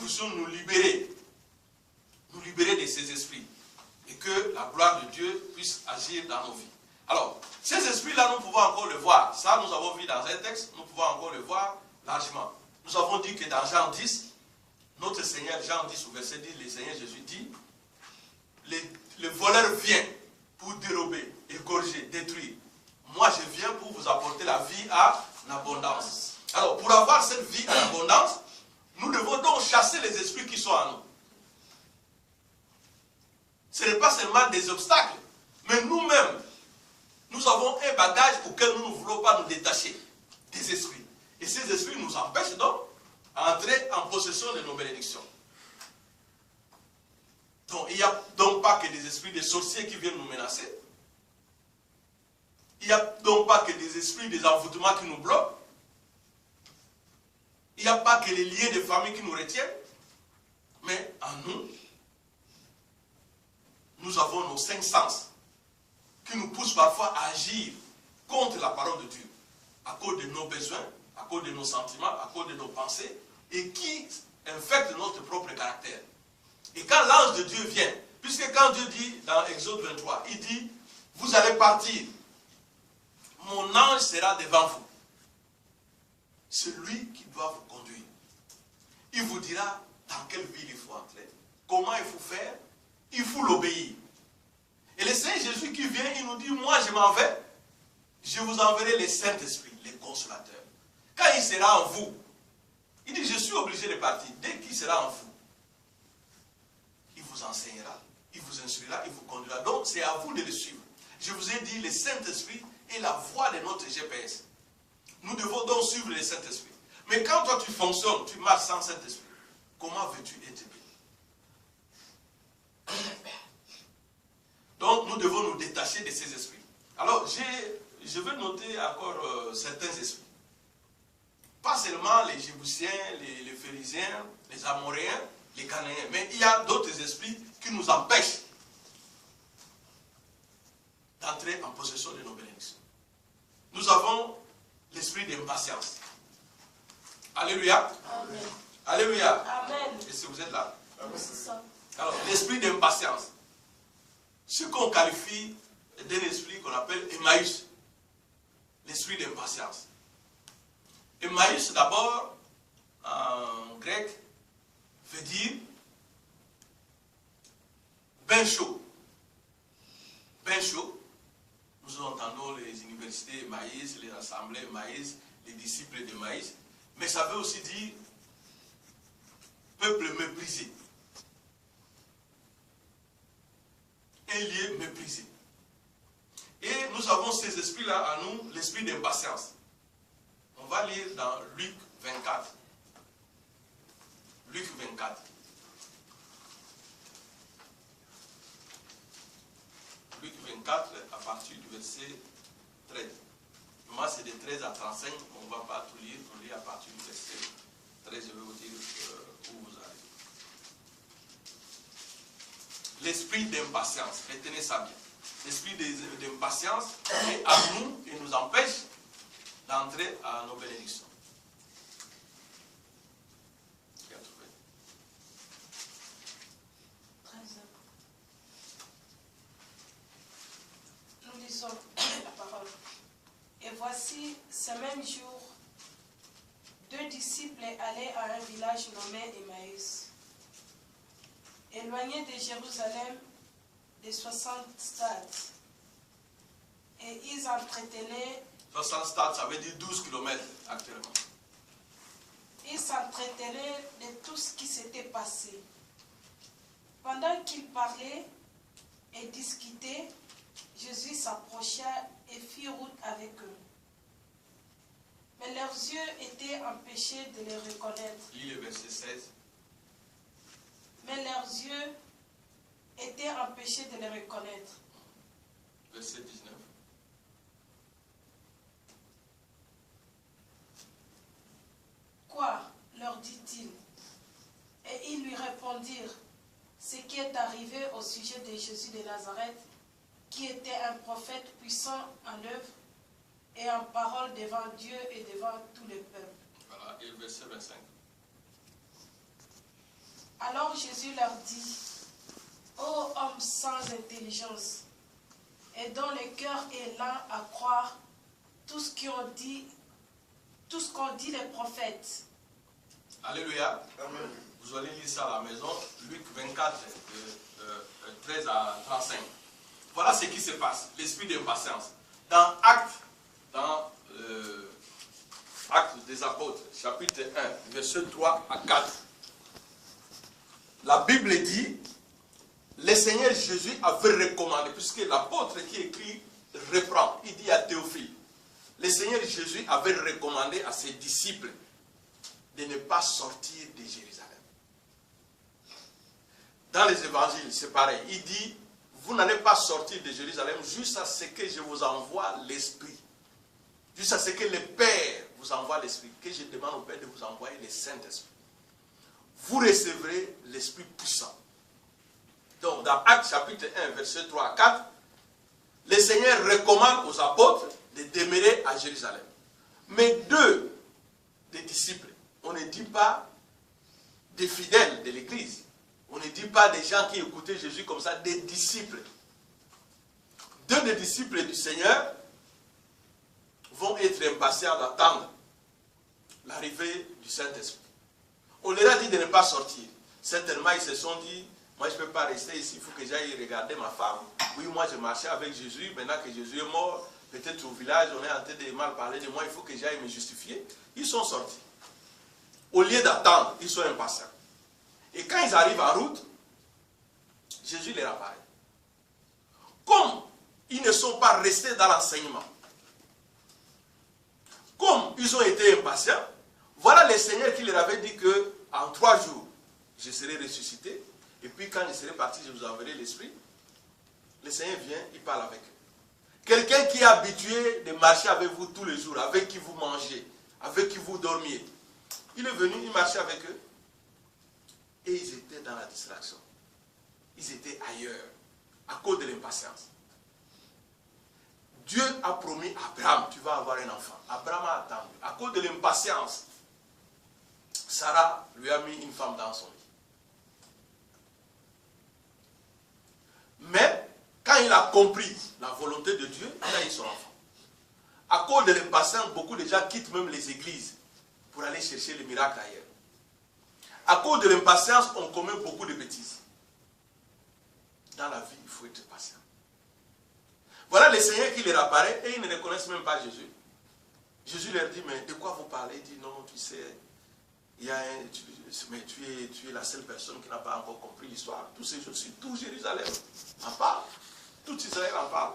puissions nous libérer de ces esprits et que la gloire de Dieu puisse agir dans nos vies. Alors, ces esprits-là, nous pouvons encore le voir. Ça, nous avons vu dans un texte, nous pouvons encore le voir largement. Nous avons dit que dans Jean 10, notre Seigneur, Jean 10 au verset 10, le Seigneur Jésus dit, le voleur vient pour dérober, égorger, détruire. Moi, je viens pour vous apporter la vie en abondance. Alors, pour avoir cette vie en abondance, nous devons donc chasser les esprits qui sont en nous. Ce n'est pas seulement des obstacles, mais nous-mêmes, nous avons un bagage auquel nous ne voulons pas nous détacher des esprits. Et ces esprits nous empêchent donc d'entrer en possession de nos bénédictions. Donc, il n'y a donc pas que des esprits de sorciers qui viennent nous menacer. Il n'y a donc pas que des esprits des envoûtements qui nous bloquent. Il n'y a pas que les liens de famille qui nous retiennent. Mais en nous, nous avons nos 5 sens qui nous poussent parfois à agir contre la parole de Dieu, à cause de nos besoins, à cause de nos sentiments, à cause de nos pensées, et qui infectent notre propre caractère. Et quand l'ange de Dieu vient, puisque quand Dieu dit dans Exode 23, il dit, vous allez partir, mon ange sera devant vous. C'est lui qui doit vous conduire. Il vous dira dans quelle ville il faut entrer, comment il faut faire, il faut l'obéir. Et le Seigneur Jésus qui vient, il nous dit, moi je m'en vais, je vous enverrai le Saint-Esprit, le Consolateur. Quand il sera en vous, il dit, je suis obligé de partir. Dès qu'il sera en vous, il vous enseignera, il vous instruira, il vous conduira. Donc c'est à vous de le suivre. Je vous ai dit, le Saint-Esprit est la voie de notre GPS. Nous devons donc suivre le Saint-Esprit. Mais quand toi tu fonctionnes, tu marches sans Saint-Esprit, comment veux-tu être bien? Donc nous devons nous détacher de ces esprits. Alors je veux noter encore certains esprits. Pas seulement les Jébusiens, les Phérésiens, les Amoréens, les Cananéens, mais il y a d'autres esprits qui nous empêchent d'entrer en possession de nos bénédictions. Nous avons l'esprit d'impatience. Alléluia. Amen. Alléluia. Amen. Est-ce que vous êtes là? Oui, c'est ça. Alors, l'esprit d'impatience. Ce qu'on qualifie d'un esprit qu'on appelle Emmaüs. L'esprit d'impatience. Emmaüs, d'abord, en grec, veut dire bain chaud. Bain chaud. Nous entendons les universités Emmaüs, les assemblées Emmaüs, les disciples d'Emmaüs. Mais ça veut aussi dire peuple méprisé. Un lieu méprisé. Et nous avons ces esprits-là en nous, l'esprit d'impatience. On va lire dans Luc 24. Luc 24. Luc 24, à partir du verset 13. Moi, c'est de 13 à 35, on ne va pas tout lire, on lit à partir du verset 13, je vais vous dire où vous allez. L'esprit d'impatience, retenez ça bien. L'esprit d'impatience est à nous et nous empêche d'entrer à nos bénédictions. Qui a trouvé? 13. Nous lisons la parole. Et voici, ce même jour, 2 disciples allaient à un village nommé Emmaüs, éloigné de Jérusalem de 60 stades. Et ils entretenaient... 60 stades, ça veut dire 12 km actuellement. Ils s'entretenaient de tout ce qui s'était passé. Pendant qu'ils parlaient et discutaient, Jésus s'approcha et fit route avec eux. Mais leurs yeux étaient empêchés de les reconnaître. Lis le verset 16. Mais leurs yeux étaient empêchés de les reconnaître. Verset 19. Quoi, leur dit-il? Et ils lui répondirent, ce qui est arrivé au sujet de Jésus de Nazareth, qui était un prophète puissant en œuvre et en parole devant Dieu et devant tout le peuple. Voilà, et le verset 25. Alors Jésus leur dit, ô hommes sans intelligence, et dont le cœur est lent à croire tout ce qu'ont dit les prophètes. Alléluia. Amen. Vous allez lire ça à la maison, Luc 24, 13 à 35. Voilà ce qui se passe, l'esprit d'impatience. Dans Actes des Apôtres, chapitre 1, verset 3 à 4, la Bible dit, le Seigneur Jésus avait recommandé, puisque l'apôtre qui écrit reprend, il dit à Théophile, le Seigneur Jésus avait recommandé à ses disciples de ne pas sortir de Jérusalem. Dans les évangiles, c'est pareil. Il dit, vous n'allez pas sortir de Jérusalem jusqu'à ce que je vous envoie l'Esprit. Jusqu'à ce que le Père vous envoie l'Esprit. Que je demande au Père de vous envoyer le Saint-Esprit. Vous recevrez l'Esprit puissant. Donc, dans Actes chapitre 1, verset 3 à 4, le Seigneur recommande aux apôtres de demeurer à Jérusalem. Mais deux des disciples, on ne dit pas des fidèles de l'Église, on ne dit pas des gens qui écoutaient Jésus comme ça, des disciples. Deux des disciples du Seigneur vont être impatients d'attendre l'arrivée du Saint-Esprit. On leur a dit de ne pas sortir. Certainement, ils se sont dit, moi je ne peux pas rester ici, il faut que j'aille regarder ma femme. Oui, moi je marchais avec Jésus, maintenant que Jésus est mort, peut-être au village, on est en train de mal parler de moi, il faut que j'aille me justifier. Ils sont sortis. Au lieu d'attendre, ils sont impatients. Et quand ils arrivent en route, Jésus les apparaît. Comme ils ne sont pas restés dans l'enseignement, comme ils ont été impatients, voilà le Seigneur qui leur avait dit que en 3 jours, je serai ressuscité. Et puis quand je serai parti, je vous enverrai l'Esprit. Le Seigneur vient, il parle avec eux. Quelqu'un qui est habitué de marcher avec vous tous les jours, avec qui vous mangez, avec qui vous dormiez. Il est venu, il marchait avec eux. Et ils étaient dans la distraction. Ils étaient ailleurs, à cause de l'impatience. Dieu a promis à Abraham, tu vas avoir un enfant. Abraham a attendu. À cause de l'impatience, Sarah lui a mis une femme dans son lit. Mais, quand il a compris la volonté de Dieu, il a eu son enfant. À cause de l'impatience, beaucoup de gens quittent même les églises pour aller chercher les miracles ailleurs. À cause de l'impatience, on commet beaucoup de bêtises. Dans la vie, il faut être patient. Voilà le Seigneur qui leur apparaît et ils ne reconnaissent même pas Jésus. Jésus leur dit, mais de quoi vous parlez? Il dit, non, tu sais, mais tu es la seule personne qui n'a pas encore compris l'histoire. Tous ces jours, tout Jérusalem en parle. Tout Israël en parle.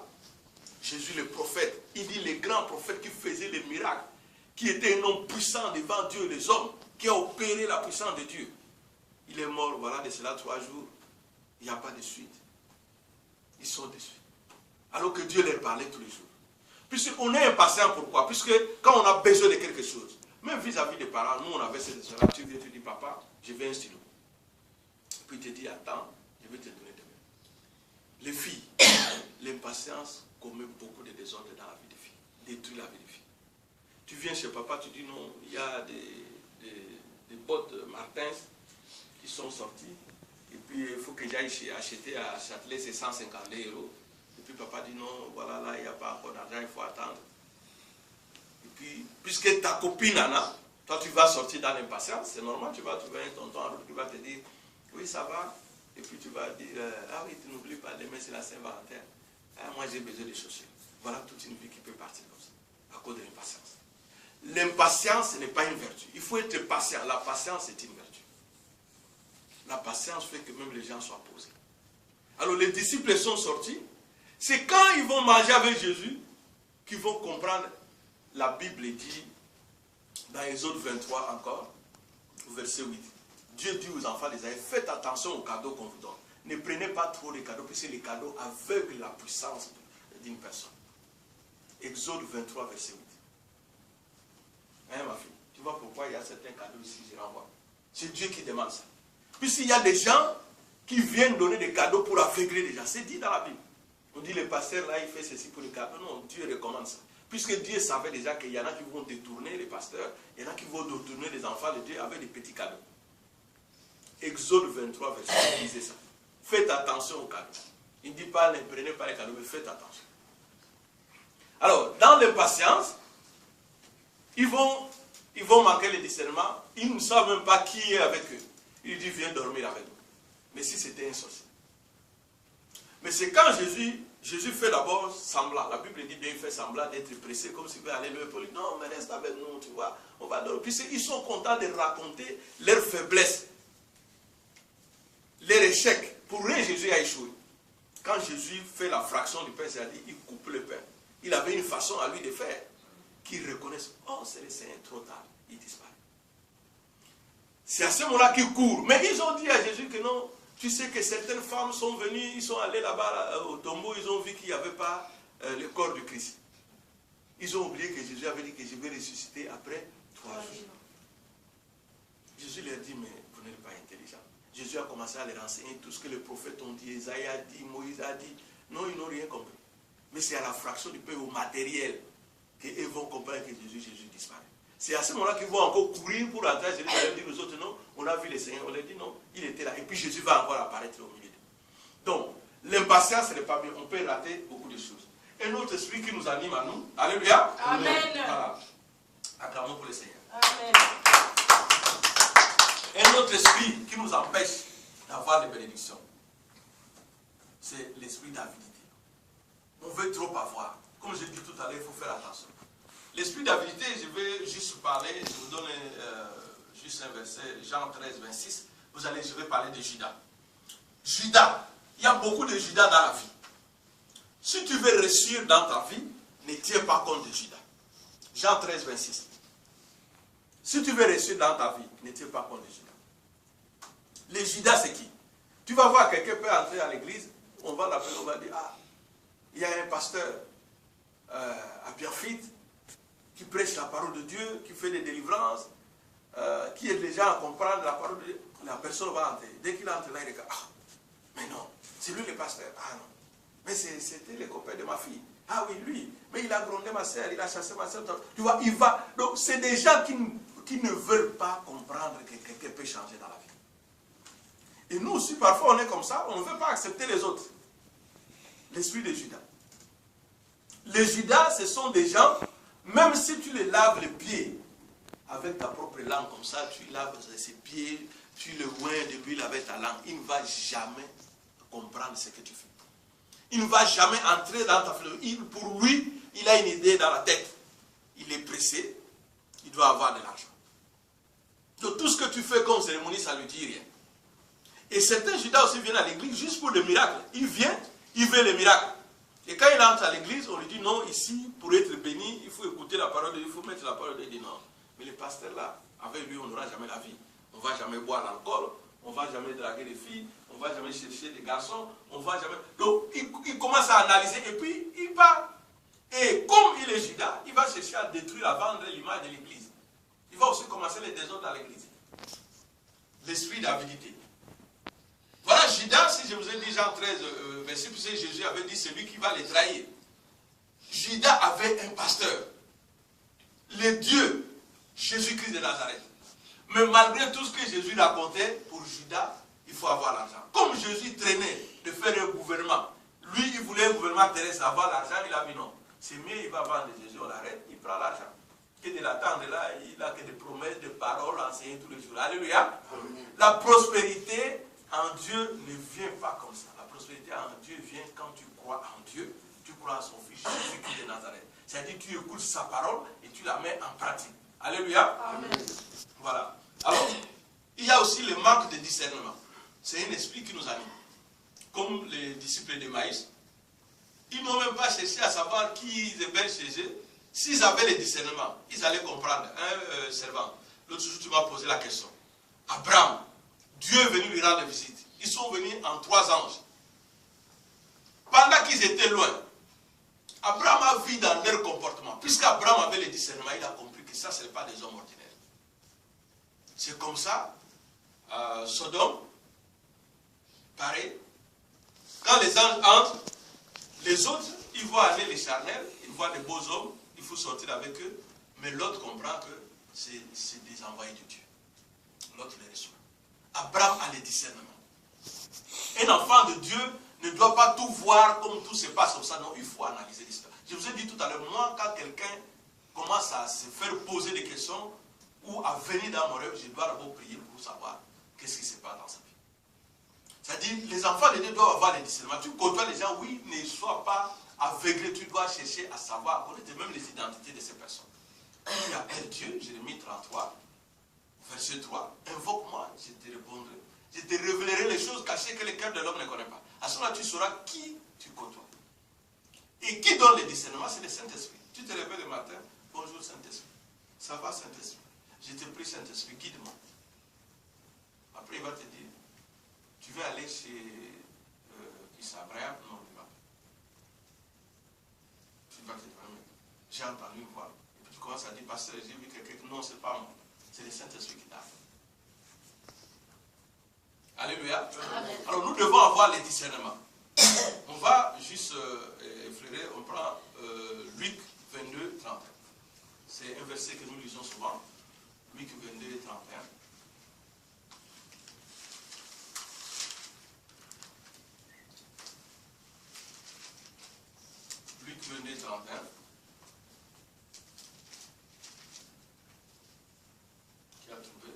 Jésus le prophète, il dit les grands prophètes qui faisaient les miracles, qui était un homme puissant devant Dieu et les hommes, qui a opéré la puissance de Dieu. Il est mort, voilà, de cela 3 jours. Il n'y a pas de suite. Ils sont déçus. Alors que Dieu leur parlait tous les jours. Puisqu'on est impatient, pourquoi? Puisque quand on a besoin de quelque chose, même vis-à-vis des parents, nous on avait cette cela, tu viens, tu dis, papa, je veux un stylo. Puis tu te dis, attends, je vais te donner demain. Les filles, l'impatience commet beaucoup de désordre dans la vie des filles, détruit la vie des filles. Tu viens chez papa, tu dis non, il y a des bottes Martins qui sont sorties. Et puis il faut que j'aille acheter à Châtelet, c'est 150 €. Et puis papa dit non, voilà, là il n'y a pas encore d'argent, il faut attendre. Et puis, puisque ta copine en a, toi tu vas sortir dans l'impatience, c'est normal, tu vas trouver un tonton en route qui va te dire, oui ça va. Et puis tu vas dire, ah oui, tu n'oublies pas, demain c'est la Saint-Valentin. Ah, moi j'ai besoin de chaussures. Voilà toute une vie qui peut partir comme ça, à cause de l'impatience. L'impatience n'est pas une vertu. Il faut être patient. La patience est une vertu. La patience fait que même les gens soient posés. Alors les disciples sont sortis. C'est quand ils vont manger avec Jésus qu'ils vont comprendre. La Bible dit, dans Exode 23 encore, verset 8, Dieu dit aux enfants d'Israël, faites attention aux cadeaux qu'on vous donne. Ne prenez pas trop de cadeaux, puisque les cadeaux aveuglent la puissance d'une personne. Exode 23, verset 8. Hein, ma fille, tu vois pourquoi il y a certains cadeaux ici, je renvoie. C'est Dieu qui demande ça. Puisqu'il y a des gens qui viennent donner des cadeaux pour aveugler les gens. C'est dit dans la Bible. On dit le pasteur là, il fait ceci pour les cadeaux. Non, Dieu recommande ça. Puisque Dieu savait déjà qu'il y en a qui vont détourner les pasteurs, il y en a qui vont détourner les enfants de Dieu avec des petits cadeaux. Exode 23, verset 1, disait ça. Faites attention aux cadeaux. Il ne dit pas ne prenez pas les cadeaux, mais faites attention. Alors, dans l'impatience, ils vont manquer le discernement. Ils ne savent même pas qui est avec eux. Il dit viens dormir avec nous. Mais si c'était un sorcier. Mais c'est quand Jésus fait d'abord semblant. La Bible dit bien, il fait semblant d'être pressé, comme s'il veut aller leur dire non, mais reste avec nous, tu vois, on va dormir. Puis ils sont contents de raconter leurs faiblesses, leurs échecs. Pour eux, Jésus a échoué. Quand Jésus fait la fraction du pain, c'est-à-dire il coupe le pain. Il avait une façon à lui de faire, qu'ils reconnaissent, oh, c'est le Seigneur, trop tard, il disparaît. C'est à ce moment-là qu'ils courent. Mais ils ont dit à Jésus que non. Tu sais que certaines femmes sont venues, ils sont allés là-bas au tombeau, ils ont vu qu'il n'y avait pas le corps du Christ. Ils ont oublié que Jésus avait dit que je vais ressusciter après 3 jours. Jésus leur dit, mais vous n'êtes pas intelligents. Jésus a commencé à les renseigner tout ce que les prophètes ont dit, Isaïe a dit, Moïse a dit. Non, ils n'ont rien compris. Mais c'est à la fraction du pain, au matériel, qu'ils vont comprendre que Jésus disparaît. C'est à ce moment-là qu'ils vont encore courir pour entrer à Jérusalem, dire aux autres, non, on a vu le Seigneur, on leur dit non, il était là. Et puis Jésus va encore apparaître au milieu d'eux. Donc, l'impatience, ce n'est pas bien, on peut rater beaucoup de choses. Un autre esprit qui nous anime à nous, alléluia. Amen. Voilà. Acclamons pour le Seigneur. Amen. Un autre esprit qui nous empêche d'avoir des bénédictions, c'est l'esprit d'avidité. On veut trop avoir. Comme je dis tout à l'heure, il faut faire attention. L'esprit d'avidité, je vais juste parler, je vous donne juste un verset, Jean 13, 26. Je vais parler de Judas. Judas, il y a beaucoup de Judas dans la vie. Si tu veux réussir dans ta vie, ne tiens pas compte de Judas. Jean 13, 26. Si tu veux réussir dans ta vie, ne tiens pas compte de Judas. Les Judas, c'est qui? Tu vas voir quelqu'un peut entrer à l'église, on va l'appeler, on va dire, ah, il y a un pasteur à Pierrefitte, qui prêche la parole de Dieu, qui fait des délivrances, qui aide les gens à comprendre la parole de Dieu, la personne va entrer. Dès qu'il entre là, il regarde, ah, mais non, c'est lui le pasteur. Ah non, mais c'était le copain de ma fille. Ah oui, lui, mais il a grondé ma soeur, il a chassé ma soeur. Tu vois, il va. Donc, c'est des gens qui ne veulent pas comprendre que quelqu'un peut changer dans la vie. Et nous aussi, parfois, on est comme ça, on ne veut pas accepter les autres. L'esprit de Judas. Les Judas, ce sont des gens. Même si tu les laves les pieds avec ta propre langue, comme ça, tu laves ses pieds, tu le oins de l'huile avec ta langue, il ne va jamais comprendre ce que tu fais. Il ne va jamais entrer dans ta philosophie. Pour lui, il a une idée dans la tête. Il est pressé, il doit avoir de l'argent. Donc tout ce que tu fais comme cérémonie, ça ne lui dit rien. Et certains Judas aussi viennent à l'église juste pour le miracle. Il vient, il veut le miracle. Et quand il entre à l'église, on lui dit non, ici, pour être béni, il faut écouter la parole de Dieu, il faut mettre la parole de Dieu. Il dit non. Mais le pasteur là, avec lui, on n'aura jamais la vie. On ne va jamais boire l'alcool, on ne va jamais draguer les filles, on ne va jamais chercher des garçons, on ne va jamais. Donc, il commence à analyser et puis il part. Et comme il est Judas, il va chercher à détruire, à vendre l'image de l'église. Il va aussi commencer les désordres dans l'église. L'esprit d'avidité. Voilà Judas, si je vous ai dit Jean 13, verset, puisque Jésus avait dit c'est lui qui va les trahir. Judas avait un pasteur, le Dieu, Jésus-Christ de Nazareth. Mais malgré tout ce que Jésus racontait, pour Judas, il faut avoir l'argent. Comme Jésus traînait de faire un gouvernement, lui il voulait un gouvernement terrestre, avoir l'argent, il a dit non. C'est mieux, il va vendre Jésus, on l'arrête, il prend l'argent. Que de l'attendre là, il n'a que des promesses, des paroles enseignées tous les jours. Alléluia. La prospérité en Dieu ne vient pas comme ça. La prospérité en Dieu vient quand tu crois en Dieu, tu crois en son Fils Jésus-Christ de Nazareth. C'est-à-dire tu écoutes sa parole et tu la mets en pratique. Alléluia. Amen. Voilà. Alors, il y a aussi le manque de discernement. C'est un esprit qui nous anime. Comme les disciples de Maïs, ils n'ont même pas cherché à savoir qui ils hébergent chez eux. S'ils avaient le discernement, ils allaient comprendre. Un servant, l'autre jour tu m'as posé la question. Abraham, Dieu est venu lui rendre visite. Ils sont venus en 3 anges. Pendant qu'ils étaient loin, Abraham a vu dans leur comportement. Puisqu'Abraham avait le discernement, il a compris que ça, ce n'est pas des hommes ordinaires. C'est comme ça, Sodome, pareil. Quand les anges entrent, les autres, ils voient aller les charnels, ils voient des beaux hommes, il faut sortir avec eux. Mais l'autre comprend que c'est des envoyés de Dieu. L'autre les reçoit. Abraham a le discernement. Un enfant de Dieu ne doit pas tout voir comme tout se passe comme ça. Non, il faut analyser l'histoire. Je vous ai dit tout à l'heure, moi, quand quelqu'un commence à se faire poser des questions ou à venir dans mon rêve, je dois d'abord prier pour savoir qu'est-ce qui se passe dans sa vie. C'est-à-dire, les enfants de Dieu doivent avoir le discernement. Tu côtoies les gens, oui, ne sois pas aveuglé, tu dois chercher à savoir, à connaître même les identités de ces personnes. Tu appelles Dieu, Jérémie 33, verset 3, invoque-moi, je te répondrai. Je te révélerai les choses cachées que le cœur de l'homme ne connaît pas. À ce moment-là, tu sauras qui tu côtoies. Et qui donne le discernement, c'est le Saint-Esprit. Tu te réveilles le matin, bonjour Saint-Esprit. Ça va Saint-Esprit. Je te prie Saint-Esprit, guide-moi. Après, il va te dire, tu veux aller chez Abraham? Non, il va pas. Tu vas te dire, j'ai entendu une voix. Et puis tu commences à dire, pasteur, j'ai vu quelqu'un. Non, ce n'est pas moi. C'est le Saint-Esprit qui t'a fait. Alléluia. Amen. Alors nous devons avoir les discernements. On va juste effleurer, on prend Luc 22, 31. C'est un verset que nous lisons souvent. Luc 22, 31. Luc 22, 31. Qui a trouvé?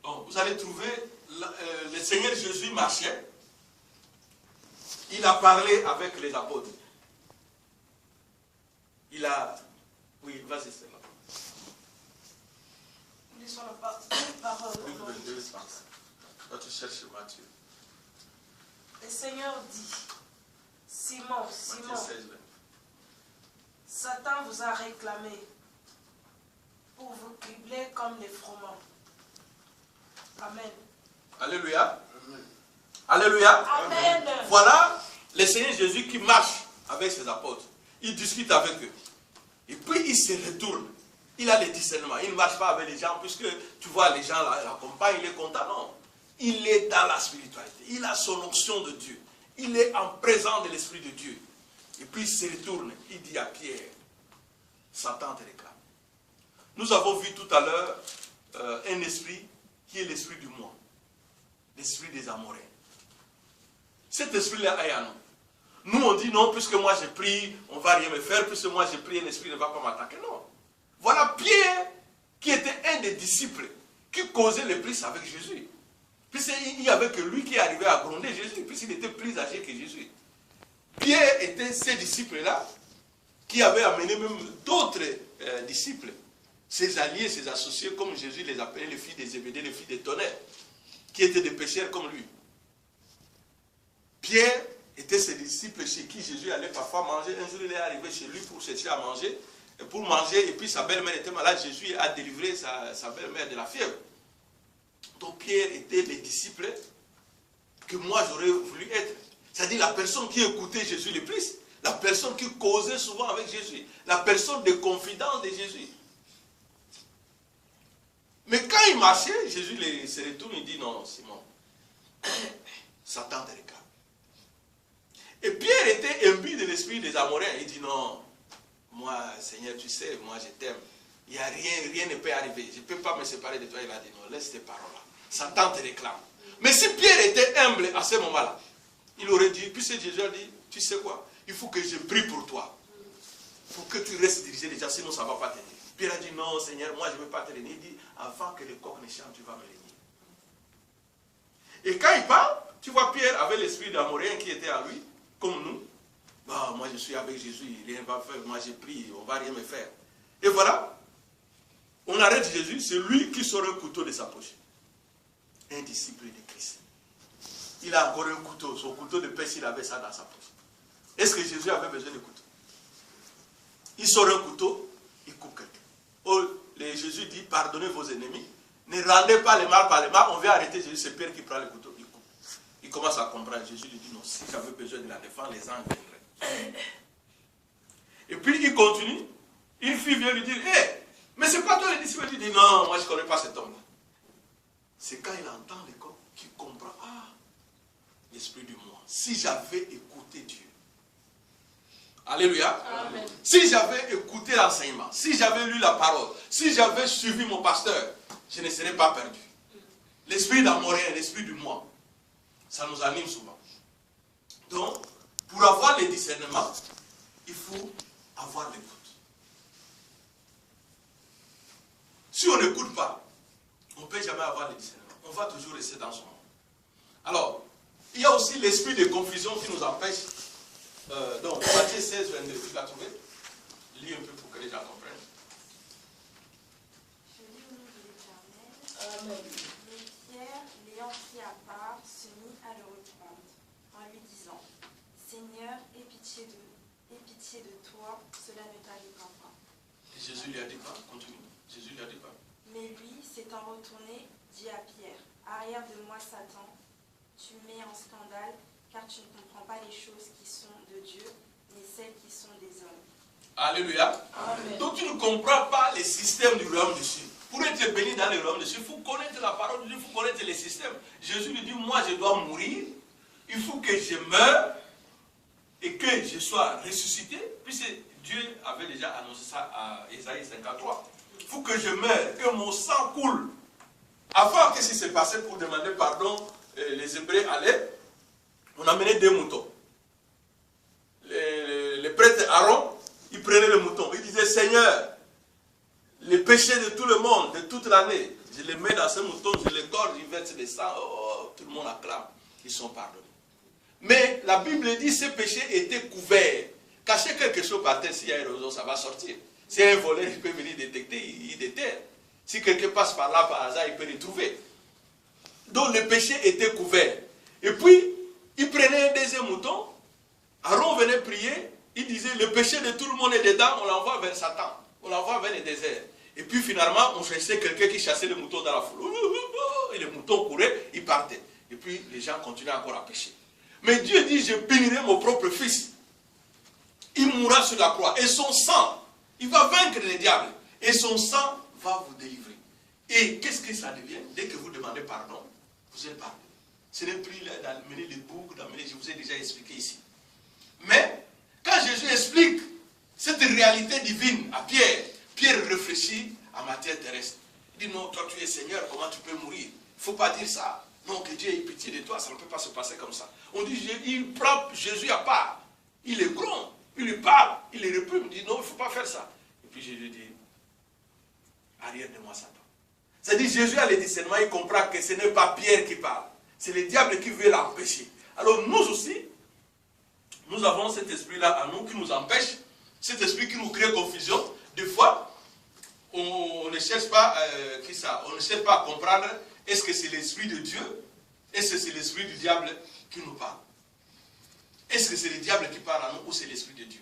Donc, vous allez trouver, le Seigneur Jésus marchait. Il a parlé avec les apôtres. Il a... Oui, vas-y, c'est là. Lisons la parole. Luc 22, 35. Quand tu cherches Matthieu. Le Seigneur dit, Simon, Simon, 16, Satan vous a réclamé pour vous cribler comme les froment. Amen. Alléluia. Alléluia. Amen. Voilà le Seigneur Jésus qui marche avec ses apôtres. Il discute avec eux. Et puis il se retourne. Il a le discernement. Il ne marche pas avec les gens puisque tu vois les gens l'accompagnent, il est content. Non. Il est dans la spiritualité. Il a son onction de Dieu. Il est en présence de l'Esprit de Dieu. Et puis il se retourne. Il dit à Pierre, Satan te réclame. Nous avons vu tout à l'heure un esprit qui est l'esprit du monde. L'esprit des Amoréens. Cet esprit-là est à nous. Nous on dit non, puisque moi j'ai prié, on ne va rien me faire, puisque moi j'ai prié, l'esprit ne va pas m'attaquer. Non. Voilà Pierre qui était un des disciples qui causait le plus avec Jésus. Puisqu'il n'y avait que lui qui arrivait à gronder Jésus, puisqu'il était plus âgé que Jésus. Pierre était ces disciples-là qui avaient amené même d'autres disciples, ses alliés, ses associés, comme Jésus les appelait les filles des Zébédée, les filles des tonnerres, qui étaient des pécheurs comme lui. Pierre était ses disciples chez qui Jésus allait parfois manger. Un jour, il est arrivé chez lui pour chercher à manger. Et pour manger, et puis sa belle-mère était malade. Jésus a délivré sa belle-mère de la fièvre. Donc Pierre était le disciple que moi j'aurais voulu être. C'est-à-dire la personne qui écoutait Jésus le plus. La personne qui causait souvent avec Jésus. La personne de confidence de Jésus. Mais quand il marchait, Jésus se retourne et dit non, Simon, Satan te réclame. Et Pierre était imbu de l'esprit des Amoréens. Il dit non, moi, Seigneur, tu sais, moi je t'aime. Il n'y a rien ne peut arriver. Je ne peux pas me séparer de toi. Il a dit non, laisse tes paroles-là. Satan te réclame. Mais si Pierre était humble à ce moment-là, il aurait dit, puisque Jésus a dit, tu sais quoi, il faut que je prie pour toi. Pour que tu restes dirigé déjà, sinon ça ne va pas t'aider. Pierre a dit, non Seigneur, moi je ne veux pas te régner. Il dit, avant que le coq ne chante, tu vas me régner. Et quand il parle, tu vois Pierre avait l'esprit d'Amoréen qui était à lui, comme nous. Bah, moi je suis avec Jésus, rien ne va faire, moi j'ai prié, on ne va rien me faire. Et voilà, on arrête Jésus, c'est lui qui sort un couteau de sa poche. Un disciple de Christ. Il a encore un couteau, son couteau de pêche, il avait ça dans sa poche. Est-ce que Jésus avait besoin de couteau? Il sort un couteau, il coupe quelqu'un. Oh, Jésus dit, pardonnez vos ennemis, ne rendez pas le mal par le mal, on vient arrêter Jésus, c'est Pierre qui prend le couteau, il coupe. Il commence à comprendre, Jésus lui dit, non, si j'avais besoin de la défendre, les anges viendraient. Et puis il continue, une fille vient lui dire, hé, hey, mais c'est pas toi le disciple, il dit, non, moi je ne connais pas cet homme-là. C'est quand il entend le corps qu'il comprend, ah, l'esprit du moi, si j'avais écouté Dieu, alléluia. Amen. Si j'avais écouté l'enseignement, si j'avais lu la parole, si j'avais suivi mon pasteur, je ne serai pas perdu. L'esprit d'Amorien, l'esprit du moi, ça nous anime souvent. Donc, pour avoir le discernement, il faut avoir l'écoute. Si on n'écoute pas, on ne peut jamais avoir le discernement. On va toujours rester dans son monde. Alors, il y a aussi l'esprit de confusion qui nous empêche. Donc, Matthieu 16, 22, tu l'as trouvé? Lis un peu pour que les gens comprennent. Je lis au nom de l'Éternel. Amen. Mais Pierre, l'ayant pris à part, se mit à le reprendre, en lui disant, Seigneur, aie pitié de toi, cela ne t'arrivera pas. Et Jésus lui a dit quoi? Continue. Jésus lui a dit quoi? Mais lui, s'étant retourné, dit à Pierre, arrière de moi, Satan, tu mets en scandale, car tu ne comprends pas les choses qui sont de Dieu, mais celles qui sont des hommes. Alléluia. Amen. Donc tu ne comprends pas les systèmes du royaume des cieux. Pour être béni dans le royaume des cieux, il faut connaître la parole de Dieu, il faut connaître les systèmes. Jésus lui dit, moi je dois mourir, il faut que je meure et que je sois ressuscité, puisque Dieu avait déjà annoncé ça à Ésaïe 53. Il faut que je meure, que mon sang coule. Avant, qu'est-ce qui s'est passé pour demander pardon? Les Hébreux allaient, on amenait 2 moutons. Les prêtres Aaron, ils prenaient le mouton. Ils disaient, Seigneur, les péchés de tout le monde, de toute l'année, je les mets dans ce mouton, je les gorge, ils versent des sangs, tout le monde acclame. Ils sont pardonnés. Mais la Bible dit que ces péchés étaient couverts. Cachez quelque chose par terre, s'il y a érosion, ça va sortir. Si un voleur, il peut venir détecter, il déterre. Si quelqu'un passe par là par hasard, il peut les trouver. Donc le péché était couvert. Et puis, il prenait un deuxième mouton. Aaron venait prier. Il disait, le péché de tout le monde est dedans, on l'envoie vers Satan. On l'envoie vers le désert. Et puis finalement, on cherchait quelqu'un qui chassait le mouton dans la foule. Et le mouton courait, il partait. Et puis les gens continuaient encore à pécher. Mais Dieu dit, je bénirai mon propre fils. Il mourra sur la croix. Et son sang, il va vaincre les diables. Et son sang va vous délivrer. Et qu'est-ce que ça devient? Dès que vous demandez pardon, vous êtes pardonné. Ce n'est plus d'amener les boucles, d'amener, je vous ai déjà expliqué ici. Mais, quand Jésus explique cette réalité divine à Pierre, Pierre réfléchit à matière terrestre. Il dit, non, toi tu es Seigneur, comment tu peux mourir? Il ne faut pas dire ça. Non, que Dieu ait pitié de toi, ça ne peut pas se passer comme ça. On dit, il prend Jésus à part. Il est grand, il lui parle, il le réprime. Il dit, non, il ne faut pas faire ça. Et puis Jésus dit, arrière de moi, Satan. C'est-à-dire, Jésus a le discernement, il comprend que ce n'est pas Pierre qui parle. C'est le diable qui veut l'empêcher. Alors nous aussi, nous avons cet esprit-là à nous qui nous empêche, cet esprit qui nous crée confusion. Des fois, on ne cherche pas on ne cherche pas à comprendre est-ce que c'est l'esprit de Dieu, est-ce que c'est l'esprit du diable qui nous parle. Est-ce que c'est le diable qui parle à nous ou c'est l'esprit de Dieu?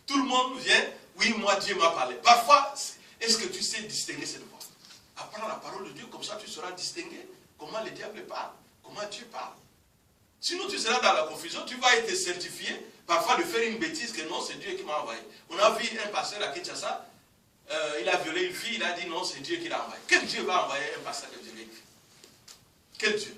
Tout le monde vient, oui, moi Dieu m'a parlé. Parfois, est-ce que tu sais distinguer cette voix? Apprends la parole de Dieu, comme ça tu sauras distinguer comment le diable parle, comment Dieu parle. Sinon tu seras dans la confusion, tu vas être certifié parfois de faire une bêtise que non, c'est Dieu qui m'a envoyé. On a vu un pasteur à Kinshasa, il a violé une fille, il a dit non, c'est Dieu qui l'a envoyé. Quel Dieu va envoyer un pasteur de violer une fille? Quel Dieu?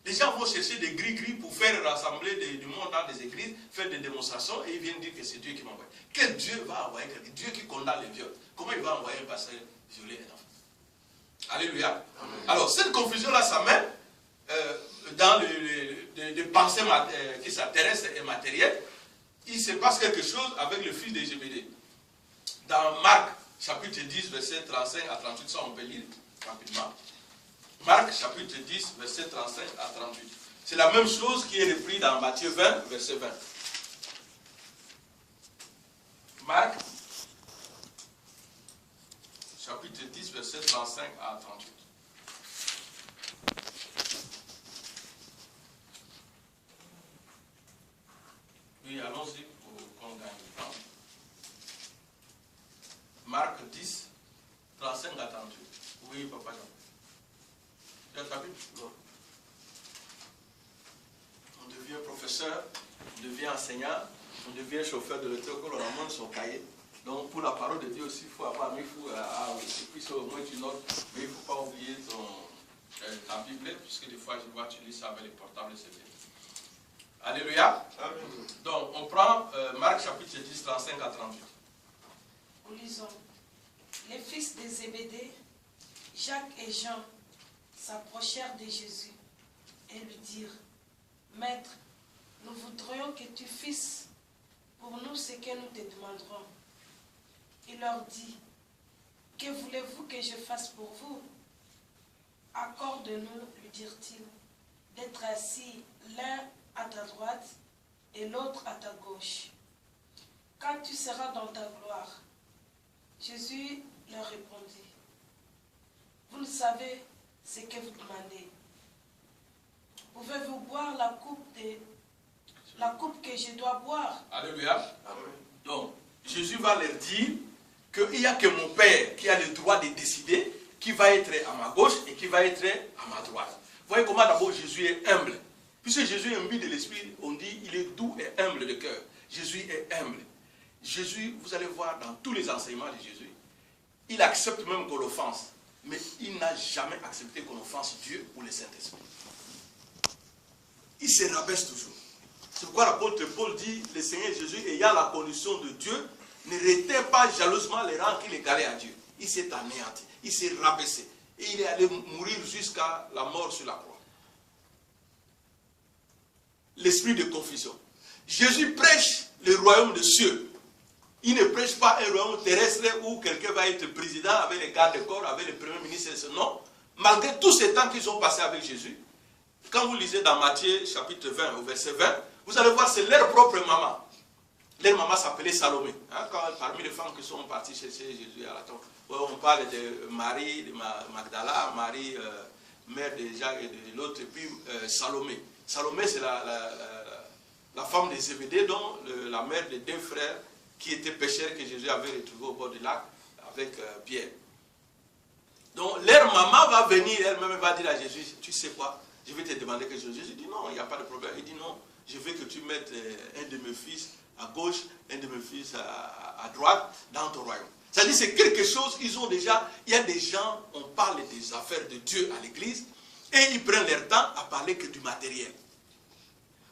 Les gens vont chercher des gris-gris pour faire rassembler du monde dans des églises, faire des démonstrations et ils viennent dire que c'est Dieu qui m'a envoyé. Quel Dieu va envoyer quelqu'un? Dieu qui condamne les viols. Comment il va envoyer un pasteur violer un enfant? Alléluia. Amen. Alors cette confusion-là, ça mène dans les pensées qui s'intéressent et matérielles. Il se passe quelque chose avec le fils de Zébédée. Dans Marc, chapitre 10, verset 35 à 38, ça on peut lire rapidement. Marc, chapitre 10, verset 35 à 38. C'est la même chose qui est repris dans Matthieu 20, verset 20. Marc, chapitre 10, verset 35 à 38. Oui, allons-y pour qu'on gagne du temps. Marc 10, 35 à 38. Oui, papa Jean. Tu as tapé? Non. On devient professeur, on devient enseignant, on devient chauffeur de l'auto, on ramène son cahier. Donc pour la parole de Dieu aussi, il faut avoir, mais il faut, et puis au moins tu notes, mais il ne faut pas oublier ta Bible, puisque des fois je vois tu lis ça avec les portables, c'est bien. Alléluia. Amen. Donc on prend Marc chapitre 10, 35 à 38. Nous lisons. Les fils de Zébédée Jacques et Jean s'approchèrent de Jésus et lui dirent, « Maître, nous voudrions que tu fasses pour nous ce que nous te demanderons. » Il leur dit, « Que voulez-vous que je fasse pour vous? » « Accorde-nous, lui dirent-ils, d'être assis l'un à ta droite et l'autre à ta gauche, quand tu seras dans ta gloire. » Jésus leur répondit, « Vous ne savez ce que vous demandez. Pouvez-vous boire la coupe que je dois boire? » Alléluia. Amen. Donc, Jésus va leur dire qu'il n'y a que mon Père qui a le droit de décider qui va être à ma gauche et qui va être à ma droite. Vous voyez comment d'abord Jésus est humble. Puisque Jésus est imbu de l'esprit, on dit il est doux et humble de cœur. Jésus est humble. Jésus, vous allez voir dans tous les enseignements de Jésus, il accepte même qu'on l'offense, mais il n'a jamais accepté qu'on offense Dieu ou le Saint-Esprit. Il se rabaisse toujours. C'est pourquoi l'apôtre Paul dit, le Seigneur Jésus, ayant la condition de Dieu, ne retint pas jalousement les rangs qu'il égalait à Dieu. Il s'est anéanti, il s'est rabaissé. Et il est allé mourir jusqu'à la mort sur la croix. L'esprit de confusion. Jésus prêche le royaume des cieux. Il ne prêche pas un royaume terrestre où quelqu'un va être président avec les gardes de corps, avec le premier ministre. Non. Malgré tous ces temps qu'ils ont passés avec Jésus, quand vous lisez dans Matthieu chapitre 20 au verset 20, vous allez voir c'est leur propre maman. Leur maman s'appelait Salomé. Hein, parmi les femmes qui sont parties chercher Jésus à la tombe, on parle de Marie, de Magdala, Marie, mère de Jacques et de l'autre, et puis Salomé. Salomé, c'est la femme de Zébédée, dont la mère de deux frères qui étaient pécheurs que Jésus avait retrouvés au bord du lac avec Pierre. Donc, leur maman va venir, elle-même va dire à Jésus, tu sais quoi, je vais te demander quelque chose. Jésus dit non, il n'y a pas de problème. Il dit non, je veux que tu mettes un de mes fils à gauche, un de mes fils à droite dans ton royaume. C'est-à-dire c'est quelque chose, ils ont déjà, il y a des gens, on parle des affaires de Dieu à l'église, et ils prennent leur temps à parler que du matériel,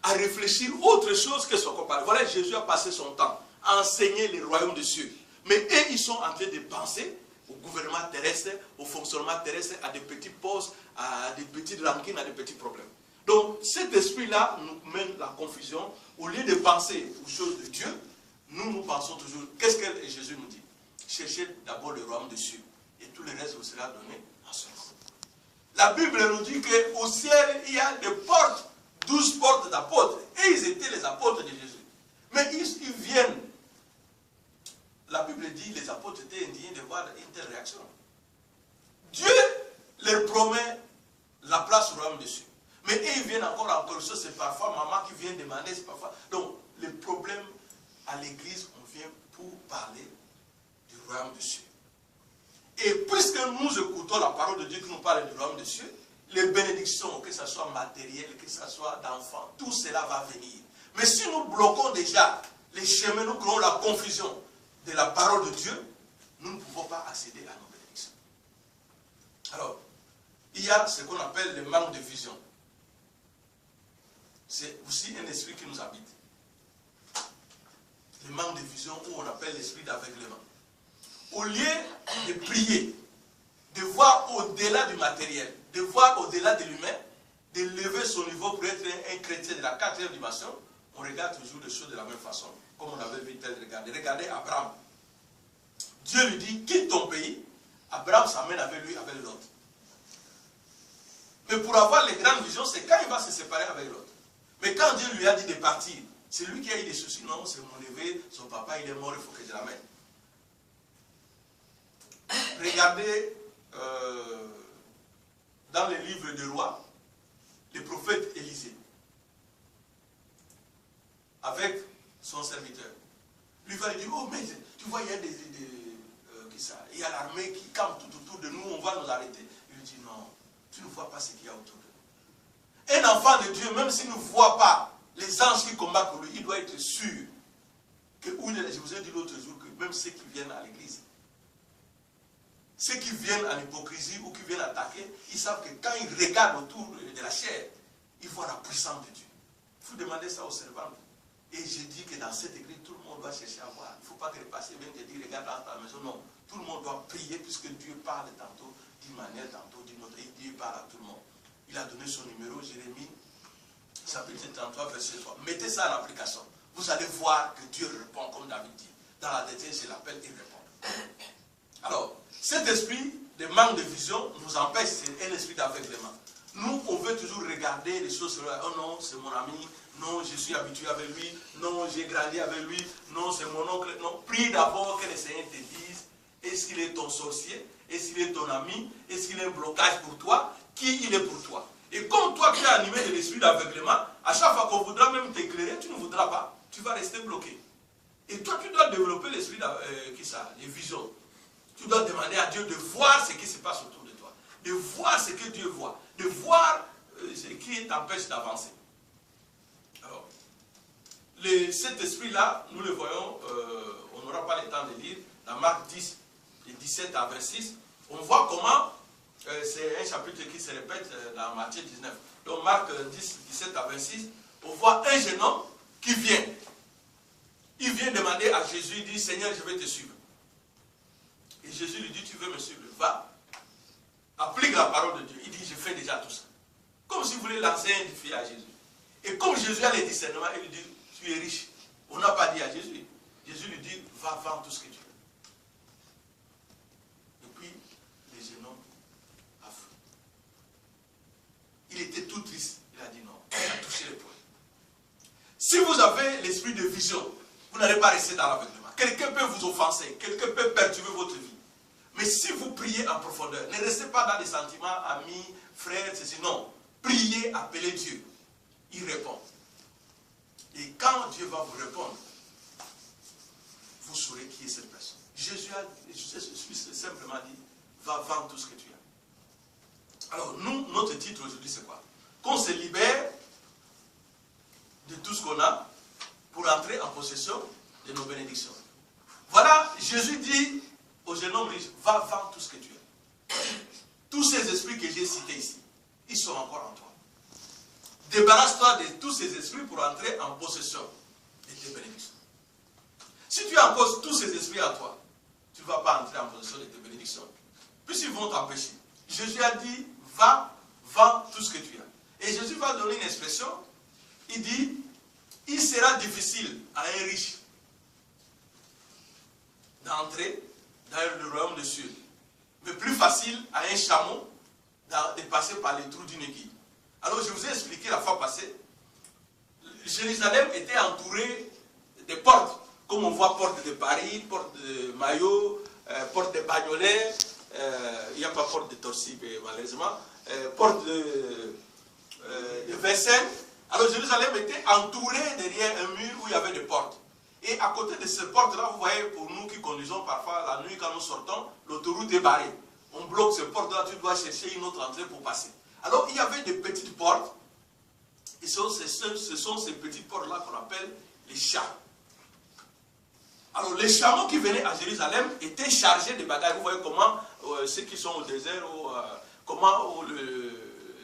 à réfléchir autre chose que ce qu'on parle. Voilà, Jésus a passé son temps à enseigner les royaumes des cieux. Mais eux, ils sont en train de penser au gouvernement terrestre, au fonctionnement terrestre, à des petits postes, à des petites rancines, à des petits problèmes. Donc, cet esprit-là nous mène la confusion. Au lieu de penser aux choses de Dieu, nous pensons toujours, qu'est-ce que Jésus nous dit? Cherchez d'abord le royaume des cieux, et tout le reste vous sera donné en second. La Bible nous dit qu'au ciel, il y a des portes, 12 portes d'apôtres, et ils étaient les apôtres de Jésus. Mais ils viennent. La Bible dit que les apôtres étaient indignés de voir une telle réaction. Dieu leur promet la place au royaume des cieux. Mais ils viennent encore chose, c'est parfois maman qui vient demander, c'est parfois. Donc, le problème à l'église, on vient pour parler du royaume des cieux. Et puisque nous écoutons la parole de Dieu qui nous parle du royaume des cieux, les bénédictions, que ce soit matériel, que ce soit d'enfants, tout cela va venir. Mais si nous bloquons déjà les chemins, nous créons la confusion de la parole de Dieu, nous ne pouvons pas accéder à nos bénédictions. Alors, il y a ce qu'on appelle le manque de vision. C'est aussi un esprit qui nous habite. Le manque de vision, où on appelle l'esprit d'aveuglement. Au lieu de prier, de voir au-delà du matériel, de voir au-delà de l'humain, de lever son niveau pour être un chrétien de la 4e dimension, on regarde toujours les choses de la même façon, comme on avait vu tel regarder. Regardez Abraham. Dieu lui dit, quitte ton pays. Abraham s'amène avec lui, avec l'autre. Mais pour avoir les grandes visions, c'est quand il va se séparer avec l'autre. Mais quand Dieu lui a dit de partir, c'est lui qui a eu des soucis. Non, c'est mon neveu, son papa, il est mort, il faut que je l'amène. Regardez dans les livres de rois, le prophète Élisée, avec son serviteur. Lui va lui dire, oh mais tu vois, il y a il y a l'armée qui campe tout autour de nous, on va nous arrêter. Il lui dit, non, tu ne vois pas ce qu'il y a autour de nous. Un enfant de Dieu, même s'il ne voit pas les anges qui combattent pour lui, il doit être sûr que, je vous ai dit l'autre jour, que même ceux qui viennent à l'église, ceux qui viennent en hypocrisie ou qui viennent attaquer, ils savent que quand ils regardent autour de la chair, ils voient la puissance de Dieu. Il faut demander ça aux servantes. Et je dis que dans cette église, tout le monde doit chercher à voir. Il ne faut pas que le pasteur vienne te dire, regarde dans ta maison. Non, tout le monde doit prier puisque Dieu parle tantôt d'une manière, tantôt d'une autre. Il parle à tout le monde. Il a donné son numéro, Jérémie, chapitre 33, verset 3. Mettez ça en application. Vous allez voir que Dieu répond, comme David dit. Dans la détresse, je l'appelle, il répond. Alors, cet esprit de manque de vision nous empêche, c'est un esprit d'aveuglement. Nous, on veut toujours regarder les choses, oh non, c'est mon ami, non, je suis habitué avec lui, non, j'ai grandi avec lui, non, c'est mon oncle. Non, prie d'abord que le Seigneur te dise, est-ce qu'il est ton sorcier, est-ce qu'il est ton ami, est-ce qu'il est un blocage pour toi, qui il est pour toi. Et comme toi, tu es animé de l'esprit d'aveuglement, à chaque fois qu'on voudra même t'éclairer, tu ne voudras pas, tu vas rester bloqué. Et toi, tu dois développer l'esprit de vision. Tu dois demander à Dieu de voir ce qui se passe autour de toi, de voir ce que Dieu voit, de voir ce qui t'empêche d'avancer. Alors, cet esprit-là, nous le voyons, on n'aura pas le temps de lire, dans Marc 10, de 17 à 26, on voit comment, c'est un chapitre qui se répète dans Matthieu 19. Donc Marc 10, 17 à 26, on voit un jeune homme qui vient. Il vient demander à Jésus, il dit, Seigneur, je vais te suivre. Et Jésus lui dit, tu veux me suivre, va, applique la parole de Dieu. Il dit, je fais déjà tout ça. Comme s'il voulait lancer un défi à Jésus. Et comme Jésus a les discernements, il lui dit, tu es riche. On n'a pas dit à Jésus. Jésus lui dit, va vendre tout ce que tu as. Et puis, le jeune homme a fui. Il était tout triste. Il a dit non. Il a touché le point. Si vous avez l'esprit de vision, vous n'allez pas rester dans l'aveuglement. Quelqu'un peut vous offenser, quelqu'un peut perturber votre vie. Mais si vous priez en profondeur, ne restez pas dans des sentiments, amis, frères, ceci. Non. Priez, appelez Dieu. Il répond. Et quand Dieu va vous répondre, vous saurez qui est cette personne. Jésus a simplement dit, va vendre tout ce que tu as. Alors, nous, notre titre aujourd'hui, c'est quoi? Qu'on se libère de tout ce qu'on a pour entrer en possession de nos bénédictions. Voilà, Jésus dit au jeune homme riche, va vendre tout ce que tu as. Tous ces esprits que j'ai cités ici, ils sont encore en toi. Débarrasse-toi de tous ces esprits pour entrer en possession de tes bénédictions. Si tu as encore tous ces esprits en toi, tu ne vas pas entrer en possession de tes bénédictions. Puisqu'ils vont t'empêcher. Jésus a dit, va, vends tout ce que tu as. Et Jésus va donner une expression, il dit, il sera difficile à un riche d'entrer dans le royaume des cieux, mais plus facile à un chameau de passer par les trous d'une aiguille. Alors je vous ai expliqué la fois passée, Jérusalem était entourée de portes, comme on voit porte de Paris, porte de Maillot, porte de Bagnolet, il n'y a pas porte de Torcy malheureusement, porte de Vincennes. Alors Jérusalem était entourée derrière un mur où il y avait des portes. Et à côté de ces portes-là, vous voyez, pour nous qui conduisons parfois la nuit quand nous sortons, l'autoroute est barrée. On bloque ces portes-là, tu dois chercher une autre entrée pour passer. Alors il y avait des petites portes, et ce sont ces petites portes-là qu'on appelle les chats. Alors les chameaux qui venaient à Jérusalem étaient chargés de bagages. Vous voyez comment ceux qui sont au désert, comment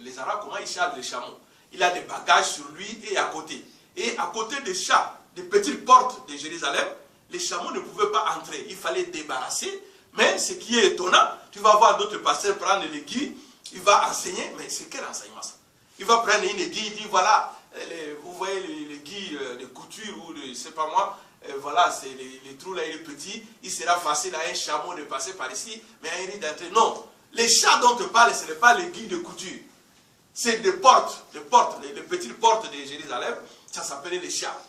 les Arabes, comment ils chargent les chameaux. Il a des bagages sur lui et à côté. Et à côté des chats, des petites portes de Jérusalem, les chameaux ne pouvaient pas entrer. Il fallait débarrasser. Mais ce qui est étonnant, tu vas voir d'autres pasteurs prendre l'aiguille, il va enseigner, mais c'est quel enseignement ça? Il va prendre une aiguille, il dit voilà, vous voyez l'aiguille de couture ou de, je ne sais pas moi, voilà, c'est les trous là, il est petit, il sera facile à un chameau de passer par ici, mais à un riz d'entrer. Non, les chats dont tu parles, ce n'est pas l'aiguille de couture. C'est des portes, les petites portes de Jérusalem, ça s'appelait les chats.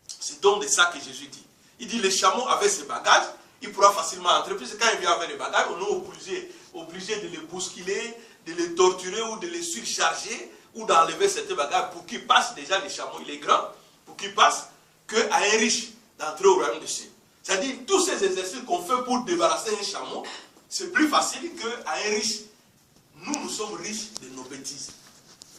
C'est donc de ça que Jésus dit. Il dit les chameaux avec ses bagages, il pourra facilement entrer. Puisque quand il vient avec les bagages, on est obligé de les bousculer, de les torturer ou de les surcharger ou d'enlever cette bagage pour qu'il passe. Déjà, les chameaux, il est grand, pour qu'il passe qu'à un riche d'entrer au royaume de Dieu. C'est-à-dire, tous ces exercices qu'on fait pour débarrasser un chameau, c'est plus facile qu'à un riche. Nous sommes riches de nos bêtises.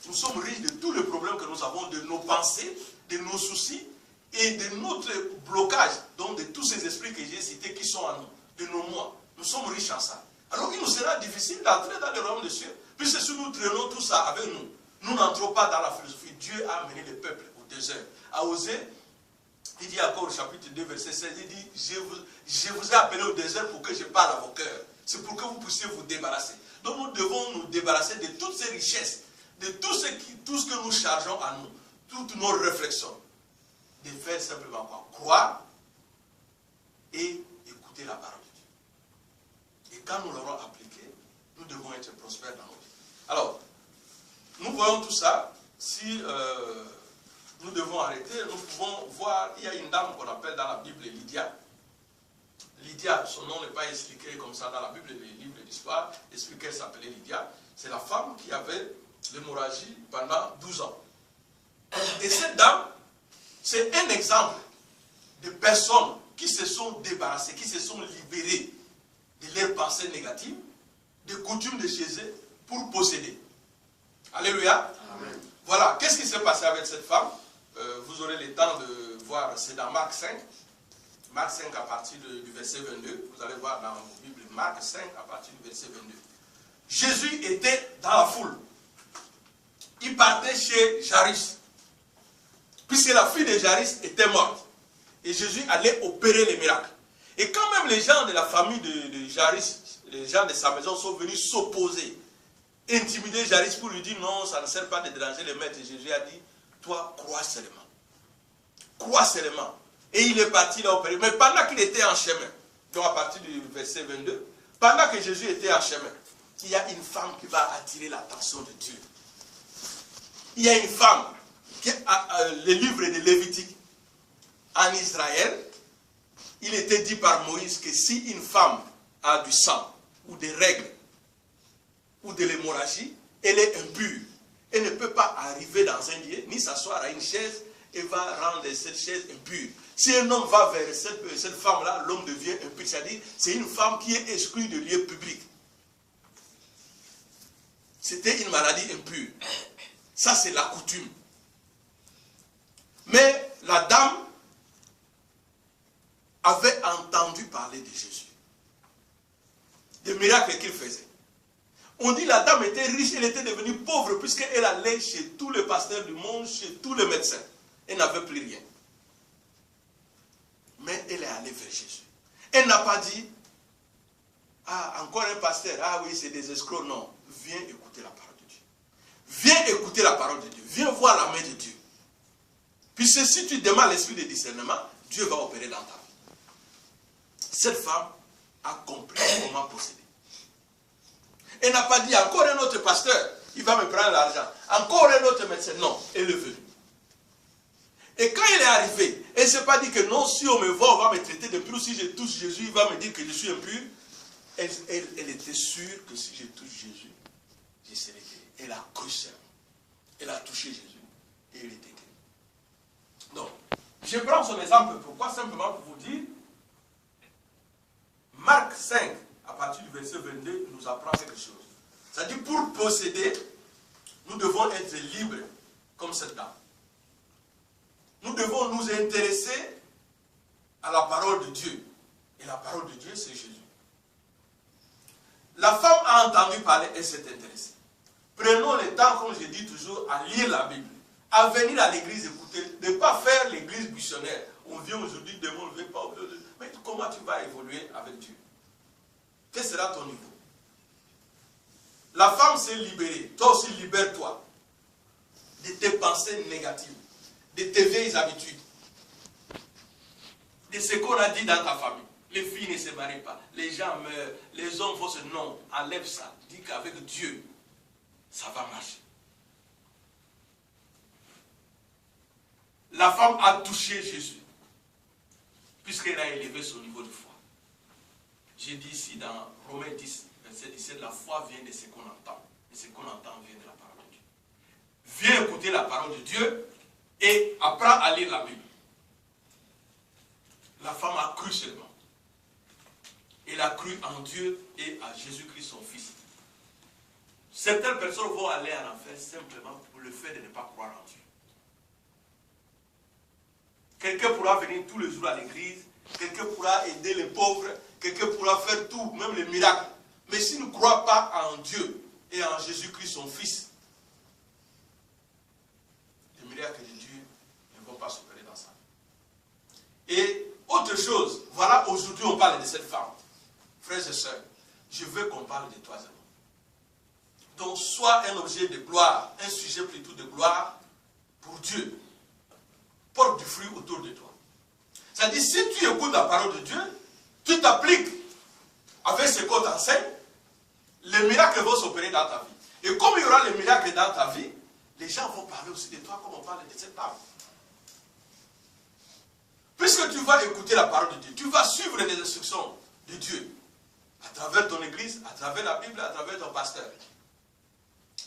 Nous sommes riches de tous les problèmes que nous avons, de nos pensées, de nos soucis et de notre blocage, donc de tous ces esprits que j'ai cités qui sont en nous, de nos moi. Nous sommes riches en ça. Alors il nous sera difficile d'entrer dans le royaume des cieux, puisque si nous traînons tout ça avec nous, nous n'entrons pas dans la philosophie. Dieu a amené le peuple au désert. À Osée, il dit encore au chapitre 2, verset 16, il dit, je vous ai appelé au désert pour que je parle à vos cœurs. C'est pour que vous puissiez vous débarrasser. Donc nous devons nous débarrasser de toutes ces richesses, de tout ce que nous chargeons à nous, toutes nos réflexions. De faire simplement quoi? Croire et écouter la parole de Dieu. Et quand nous l'aurons appliqué, nous devons être prospères dans nos vies. Alors, nous voyons tout ça. Si nous devons arrêter, nous pouvons voir, il y a une dame qu'on appelle dans la Bible Lydia. Lydia, son nom n'est pas expliqué comme ça dans la Bible, les livres d'histoire, explique qu'elle s'appelait Lydia. C'est la femme qui avait l'hémorragie pendant 12 ans. Et cette dame, c'est un exemple de personnes qui se sont débarrassées, qui se sont libérées de leurs pensées négatives, des coutumes de chez eux, pour posséder. Alléluia. Amen. Voilà, qu'est-ce qui s'est passé avec cette femme? Vous aurez le temps de voir, c'est dans Marc 5. Marc 5 à partir du verset 22. Vous allez voir dans vos Bibles, Marc 5 à partir du verset 22. Jésus était dans la foule. Il partait chez Jairus. Puisque la fille de Jairus était morte. Et Jésus allait opérer les miracles. Et quand même les gens de la famille de Jairus, les gens de sa maison sont venus s'opposer, intimider Jairus pour lui dire non, ça ne sert pas de déranger le maître. Et Jésus a dit, toi, crois seulement. Crois seulement. Et il est parti là opérer. Mais pendant qu'il était en chemin, donc à partir du verset 22, pendant que Jésus était en chemin, il y a une femme qui va attirer l'attention de Dieu. Il y a une femme, le livre de Lévitique, en Israël, il était dit par Moïse que si une femme a du sang, ou des règles, ou de l'hémorragie, elle est impure. Elle ne peut pas arriver dans un lieu, ni s'asseoir à une chaise, et va rendre cette chaise impure. Si un homme va vers cette femme-là, l'homme devient impur. C'est-à-dire, c'est une femme qui est exclue de lieu public. C'était une maladie impure. Ça, c'est la coutume. Mais la dame avait entendu parler de Jésus. Des miracles qu'il faisait. On dit que la dame était riche, elle était devenue pauvre puisqu'elle allait chez tous les pasteurs du monde, chez tous les médecins. Elle n'avait plus rien. Mais elle est allée vers Jésus. Elle n'a pas dit, ah, encore un pasteur, ah oui, c'est des escrocs. Non, viens écouter la parole de Dieu. Viens écouter la parole de Dieu. Viens voir la main de Dieu. Puisque si tu demandes l'esprit de discernement, Dieu va opérer dans ta vie. Cette femme a compris comment procéder. Elle n'a pas dit, encore un autre pasteur, il va me prendre l'argent. Encore un autre médecin. Non, elle est venue. Et quand elle est arrivée, elle ne s'est pas dit que non, si on me voit, on va me traiter d'impur. Si je touche Jésus, il va me dire que je suis impur. Elle était sûre que si je touche Jésus, je serai guéri. Elle a cru seulement. Elle a touché Jésus et elle était guérie. Donc, je prends son exemple. Pourquoi? Simplement pour vous dire, Marc 5, à partir du verset 22, nous apprend quelque chose. C'est-à-dire, pour posséder, nous devons être libres comme cette dame. Nous devons nous intéresser à la parole de Dieu. Et la parole de Dieu, c'est Jésus. La femme a entendu parler, elle s'est intéressée. Prenons le temps, comme je dis toujours, à lire la Bible. À venir à l'église écouter. De ne pas faire l'église buissonnaire. On vient aujourd'hui, demain, on ne vient pas. Mais comment tu vas évoluer avec Dieu? Quel sera ton niveau? La femme s'est libérée. Toi aussi, libère-toi de tes pensées négatives, de tes vieilles habitudes, de ce qu'on a dit dans ta famille. Les filles ne se marient pas, les gens meurent, les hommes font ce nom. Enlève ça. Dis qu'avec Dieu, ça va marcher. La femme a touché Jésus, puisqu'elle a élevé son niveau de foi. J'ai dit ici dans Romains 10, verset 17, la foi vient de ce qu'on entend. Et ce qu'on entend vient de la parole de Dieu. Viens écouter la parole de Dieu et apprends à lire la Bible. La femme a cru seulement. Elle a cru en Dieu et à Jésus-Christ son Fils. Certaines personnes vont aller en enfer simplement pour le fait de ne pas croire en Dieu. Quelqu'un pourra venir tous les jours à l'église, quelqu'un pourra aider les pauvres, quelqu'un pourra faire tout, même les miracles. Mais s'il ne croit pas en Dieu et en Jésus-Christ son Fils, les miracles de Dieu ne vont pas s'opérer dans ça. Et autre chose, voilà, aujourd'hui on parle de cette femme. Frères et sœurs, je veux qu'on parle de 3 éléments. sois un objet de gloire, un sujet plutôt de gloire pour Dieu. Porte du fruit autour de toi. C'est-à-dire, si tu écoutes la parole de Dieu, tu t'appliques avec ce qu'on t'enseigne, les miracles vont s'opérer dans ta vie. Et comme il y aura les miracles dans ta vie, les gens vont parler aussi de toi comme on parle de cette table. Puisque tu vas écouter la parole de Dieu, tu vas suivre les instructions de Dieu, à travers ton église, à travers la Bible, à travers ton pasteur.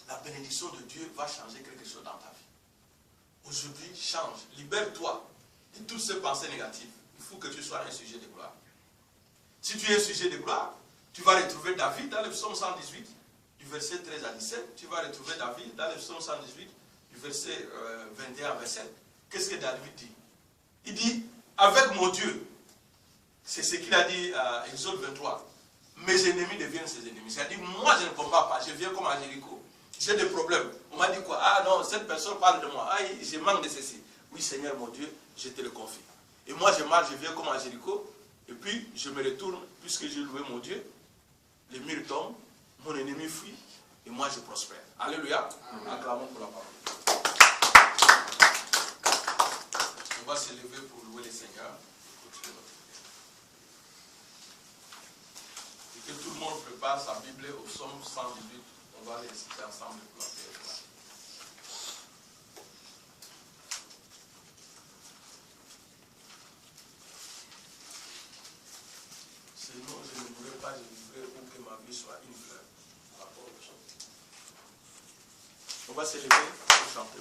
La bénédiction de Dieu va changer quelque chose dans ta vie. Aujourd'hui, change, libère-toi de toutes ces pensées négatives. Il faut que tu sois un sujet de gloire. Si tu es un sujet de gloire, tu vas retrouver David dans le psaume 118, du verset 13 à 17. Tu vas retrouver David dans le psaume 118, du verset 21 à 27. Qu'est-ce que David dit? Il dit, avec mon Dieu, c'est ce qu'il a dit à Exode 23, mes ennemis deviennent ses ennemis. C'est-à-dire, moi je ne combats pas, je viens comme à Jéricho. J'ai des problèmes. On m'a dit quoi? Ah non, cette personne parle de moi. Ah, je manque de ceci. Oui, Seigneur mon Dieu, je te le confie. Et moi je marche, je viens comme à Jéricho. Et puis je me retourne, puisque j'ai loué mon Dieu. Les murs tombent, mon ennemi fuit, et moi je prospère. Alléluia. Acclamons pour la parole. On va se lever pour louer le Seigneur. Et que tout le monde prépare sa Bible au psaume 118. On va les réciter ensemble pour la paix. Sinon, je ne voudrais pas, je voudrais que ma vie soit une fleur par rapport au psaume. On va se lever pour chanter.